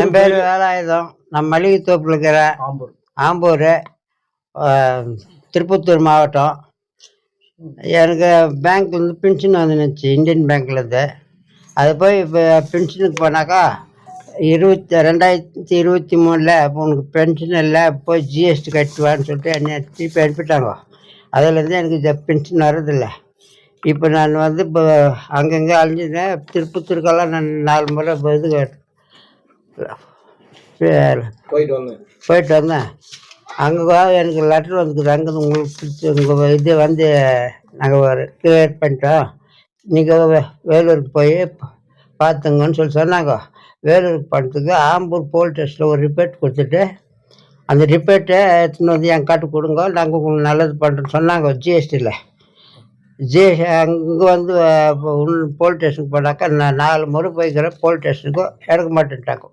என் பேர் வேலாயுதம். நான் மளிகை தோப்பில் இருக்கிறேன். ஆம்பூர், திருப்பத்தூர் மாவட்டம். எனக்கு பேங்க்லேருந்து பென்ஷன் வந்துருந்துச்சு, இந்தியன் பேங்க்லேருந்து. அது போய் இப்போ பென்ஷனுக்கு போனாக்கா 2023 உனக்கு பென்ஷன் இல்லை, போய் ஜிஎஸ்டி கட்டுவான்னு சொல்லிட்டு என்னை திருப்பி அனுப்பிட்டாங்க. அதிலேருந்து எனக்கு பென்ஷன் வர்றதில்லை. இப்போ நான் வந்து இப்போ அங்கங்கே அழிஞ்சிருந்தேன். திருப்பத்தூருக்கெல்லாம் நான் 4 முறை இது போயிட்டு வந்தேன். அங்கே எனக்கு லெட்டர் வந்துக்குது. அங்கே உங்களுக்கு உங்கள் இது வந்து நாங்கள் கிளியர் பண்ணிட்டோம், நீங்கள் வேலூருக்கு போய் பார்த்துங்கன்னு சொன்னாங்க. வேலூருக்கு பண்ணுறதுக்கு ஆம்பூர் போலீஸ் ஸ்டேஷனில் ஒரு ரிப்போர்ட் கொடுத்துட்டு, அந்த ரிப்போர்ட்டை எடுத்துன்னு வந்து என் காட்டு கொடுங்க, நாங்கள் உங்களுக்கு நல்லது பண்ணுறோன்னு சொன்னாங்க. ஜிஎஸ்டியில் அங்கே வந்து போலீஸ் ஸ்டேஷனுக்கு போனாக்கா நான் 4 முறை போய்க்கிறேன். போலீஸ் ஸ்டேஷனுக்கும் எடுக்க மாட்டேன்ட்டாங்க.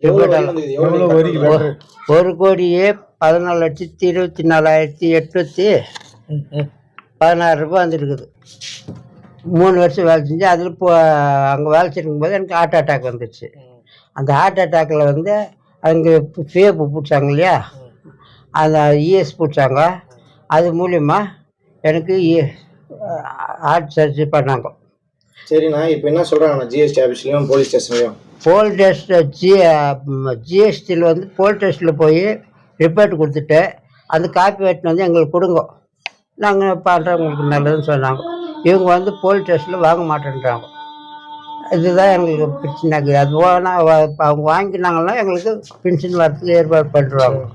1,24,24,816 ரூபாய் வந்துருக்குது. 3 வருஷம் வேலை செஞ்சு அதில் அங்கே வேலை செய்யும் போது எனக்கு ஹார்ட் அட்டாக் வந்துடுச்சு. அந்த ஹார்ட் அட்டாக்கில் வந்து அங்கே ஃபேப்பு பிடிச்சாங்க இல்லையா, அந்த இஎஸ் பிடிச்சாங்க. அது மூலிமா எனக்கு ஹார்ட் சர்ஜரி பண்ணாங்க. சரிண்ணா, இப்போ என்ன சொல்கிறாங்கண்ணா ஜிஎஸ்டி ஆஃபீஸ்லையும் போலீஸ் ஸ்டேஷன்லையும்? போலீஸ் ஜிஎஸ்டியில் வந்து போலீஸ் ஸ்டேஷனில் போய் ரிப்போர்ட் கொடுத்துட்டு அந்த காப்பி எடுத்துன்னு வந்து எங்களுக்கு கொடுங்க, நாங்கள் பண்ணுறோம் உங்களுக்கு நல்லதுன்னு சொன்னாங்க. இவங்க வந்து போலீஸ் ஸ்டேஷனில் வாங்க மாட்டேன்றாங்க. இதுதான் எங்களுக்கு பிரச்சனை இருக்குது. அது போனால் அவங்க வாங்கினாங்கன்னா எங்களுக்கு பென்ஷன் வரத்துக்கு ஏற்பாடு பண்ணிடுவாங்க.